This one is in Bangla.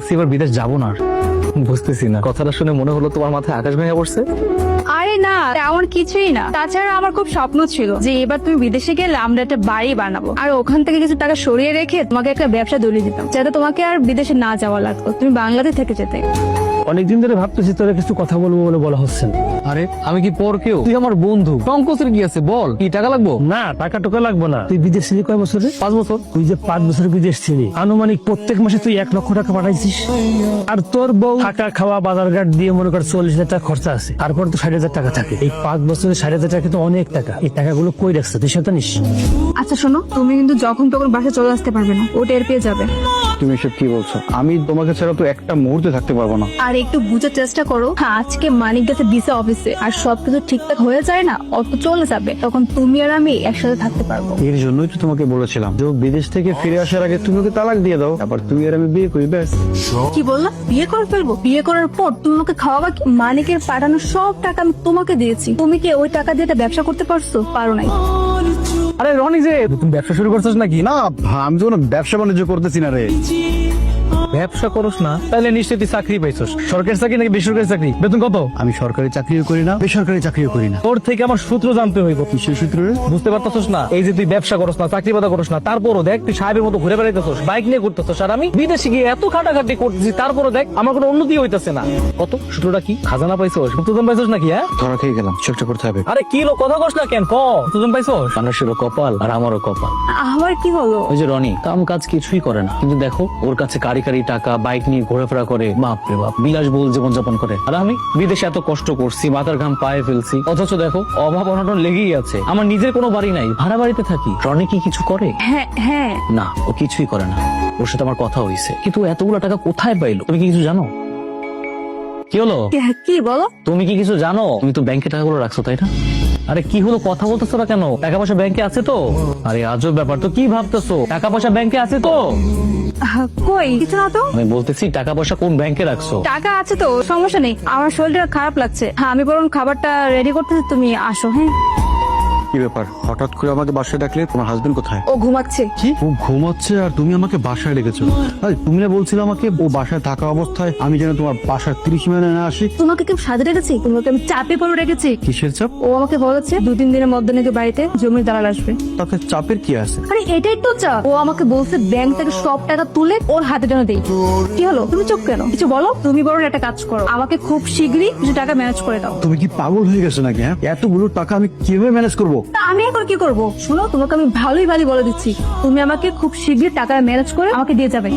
ভাবছি এবার বিদেশ যাবো না আর। বুঝতেছি না, কথাটা শুনে মনে হলো তোমার মাথায় আকাশ ভেঙে পড়ছে। আরে না, তেমন কিছুই না। তাছাড়া আমার খুব স্বপ্ন ছিল যে এবার তুমি বিদেশে গেলে আমরা একটা বাড়ি বানাবো, আর ওখান থেকে কিছু টাকা সরিয়ে রেখে তোমাকে একটা ব্যবসা ধরিয়ে দিতাম, যাতে তোমাকে আর বিদেশে না যাওয়া লাগতো, তুমি বাংলাদেশ থেকে যেতে। অনেকদিন ধরে ভাবতেছি তোরা কিছু কথা বলবো বলে বলা হচ্ছে না। আরে আমি কি পর কেউ? তুই আমার বন্ধু, সংকোচের কি আছে বল, কি টাকা লাগবো? না, টাকা টোকা লাগবো না। তুই বিদেশ ছিলি কয় বছরে? 5 বছর। তুই যে 5 বছর বিদেশ ছিলি, আনুমানিক প্রত্যেক মাসে তুই 1 লক্ষ টাকা পাঠাইছিস। আর তোর বউ থাকা খাওয়া বাজার ঘাট দিয়ে মনে কর 40,000 টাকা খরচা আছে, তারপর তো 60,000 টাকা থাকে। এই 5 বছরে 60,000 টাকা কিন্তু অনেক টাকা। এই টাকাগুলো কই রাখছে তুই সেটা জানিস? আচ্ছা শোনো, তুমি কিন্তু যখন তখন বাসায় চলে আসতে পারবে না, ও টের পেয়ে যাবে। তুমি এসব কি বলছো? আমি তোমাকে ছাড়া তো একটা মুহূর্তে থাকতে পারবো না। আর একটু বুঝার চেষ্টা করো। হ্যাঁ, আজকে মানিক গেছে ভিসা অফিসে, আর সবকিছু ঠিকঠাক হয়ে যায় না, অত চলে যাবে, তখন তুমি আর আমি একসাথে থাকতে পারবো। এর জন্যই তো তোমাকে বলেছিলাম যে ও বিদেশ থেকে ফিরে আসার আগে তুমি ওকে তালাক দিয়ে দাও, তারপর তুমি আর আমি বিয়ে করি, ব্যাস। কি বললা? বিয়ে করে ফেলবো? বিয়ে করার পর তুমি আমাকে খাওয়াবা কি? মানিকের পাঠানো সব টাকা আমি তোমাকে দিয়েছি, তুমি কি ওই টাকা দিয়ে একটা ব্যবসা করতে পারছো? পারো নাই। আরে রনি যে, তুমি ব্যবসা শুরু করছিস নাকি? না, আমি তো কোনো ব্যবসা বাণিজ্য করতেছি না রে। ব্যবসা করস না তাহলে নিশ্চয়ই তুই চাকরি পাইছস। সরকারি চাকরি নাকি বেসরকারি চাকরি? বেতন কত? আমি সরকারি চাকরিও করি না, বেসরকারি চাকরিও করি না। তোর থেকে আমার সূত্র জানতে হইব। কিসের সূত্রে রে? বুঝতে পারতেছস না? এই যে তুই ব্যবসা করস না, চাকরি বাদা করস না, তারপরও দেখ তুই সাহেবের মতো ঘুরে বেড়াইতেছস, বাইক নিয়ে ঘুরতেছস, আর আমি বিদেশে গিয়ে এত খাটাখাটি করতেছি, তারপরও দেখ আমার কোনো উন্নতি হইতেছে না। কত সূত্রটা কি? খাজানা পাইছস? মুক্তদম পাইছস নাকি? হ্যাঁ, ধরা খেয়ে গেলাম, চেষ্টা করতে হবে। আরে কি লো, কথা কস না কেন? মুক্তদম পাইছস? মানুষেরও কপাল আর আমারও কপাল। আবার কি হলো? ওই যে রনি কাম কাজ কিছুই করে না, কিন্তু দেখো ওর কাছে কারি কারি টাকা, বাইক নিয়ে ঘোরাফেরা করে, বাপরে বাপ, বিলাসবহুল জীবনযাপন করে। আর আমি বিদেশে এত কষ্ট করছি, মাথার ঘাম পায়ে ফেলছি, অথচ দেখো অভাব অনটন লেগেই আছে। আমার নিজের কোনো বাড়ি নাই, ভাড়া বাড়িতে থাকি। রনি কি কিছু করে? হ্যাঁ হ্যাঁ। না, ও কিছুই করে না। ওর সাথে আমার কথা হয়েছে, কিন্তু ও এতগুলো টাকা কোথায় পাইলো? তুমি কি কিছু জানো? কি হলো? কি বলো? তুমি কি কিছু জানো? তুমি তো ব্যাংকে টাকাগুলো রাখছো, তাই না? আরে কি হলো, কথা বলতেছো না কেন? টাকা পয়সা ব্যাংকে আছে তো? আরে আজব ব্যাপার তো, কি ভাবতেছো? টাকা পয়সা ব্যাংকে আছে তো? কই কিছু না তো। আমি বলতেছি টাকা পয়সা কোন ব্যাংকে রাখছো? টাকা আছে তো, সমস্যা নেই। আমার শরীরটা খারাপ লাগছে, হ্যাঁ আমি বরং খাবারটা রেডি করতেছি, তুমি আসো। হ্যাঁ। কি ব্যাপার, হঠাৎ করে আমাকে বাসায় ডাকলে? তোমার হাজবেন্ড কোথায়? ও ঘুমাচ্ছে। কি? ও ঘুমাচ্ছে আর তুমি আমাকে বাসায় ডেকেছো? আরে তুমি না বলছিলে আমাকে ও বাসায় থাকা অবস্থায় আমি যেন তোমার বাসার 30 মিনিটে না আসি? তোমাকে কেউ সাজে রেখেছি? তোমাকে আমি চাপে পড়ে রেখেছি? কিসের চাপ? ও আমাকে বলেছে 2-3 দিনের মধ্যে নাকি বাড়িতে জমির দালাল আসবে। তাতে চাপের কি আছে? আরে এটাই তো চাপ। ও আমাকে বলছে ব্যাংক থেকে সব টাকা তুলে ওর হাতে যেন দেই। কি হলো, তুমি চুপ কেন? কিছু বলো। তুমি বরং একটা কাজ করো, আমাকে খুব শীঘ্রই কিছু টাকা ম্যানেজ করে দাও। তুমি কি পাগল হয়ে গেছো নাকি? হ্যাঁ, এতগুলো টাকা আমি কিভাবে ম্যানেজ করবো? তা আমি এখন কি করবো? শুনো, তোমাকে আমি ভালোই বলে দিচ্ছি, তুমি আমাকে খুব শীঘ্রই টাকা ম্যানেজ করে আমাকে দিয়ে যাবে।